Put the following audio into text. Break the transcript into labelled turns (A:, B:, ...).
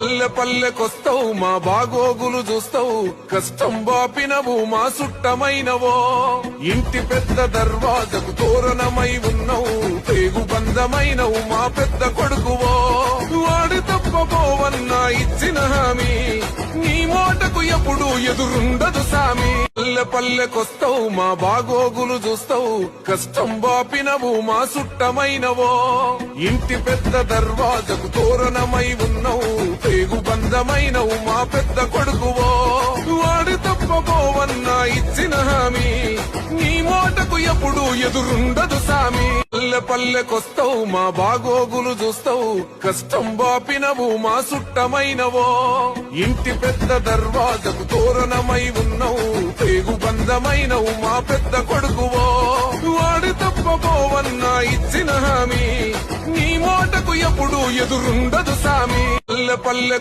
A: పల్లె పల్లెకొస్తావు మా బాగోగులు చూస్తావు కష్టం బాపినవు మా సుట్టమైనవో ఇంటి పెద్ద దర్వాజకు తోరణమై ఉన్నావు పేగు బంధమైనవు మా పెద్ద కొడుకువో వాడి తప్పబోవన్నా ఇచ్చిన హామీ నీ మాటకు ఎప్పుడు ఎదురుండదు సామి పల్లె పల్లెకొస్తావు మా బాగోగులు చూస్తావు కష్టం బాపినవు మా సుట్టమైనవో ఇంటి పెద్ద దర్వాజకు తోరణమై ఉన్నావు పేగు బంధమైనవు మా పెద్ద కొడుకువో వాడి తప్పబోవన్నా ఇచ్చిన హామీ నీ మాటకు ఎప్పుడు ఎదురుండదు సామి పల్లె పల్లెకొస్తావు మా బాగోగులు చూస్తావు కష్టం బాపినవు మా సుట్టమైనవో ఇంటి పెద్ద దర్వాజకు తోరణమై ఉన్నావు పేగు బంధమైనవు మా పెద్ద కొడుకువో వాడి తప్పబోవన్నా ఇచ్చిన హామీ నీ మాటకు ఎప్పుడు ఎదురుండదు సామి పల్లె పల్లె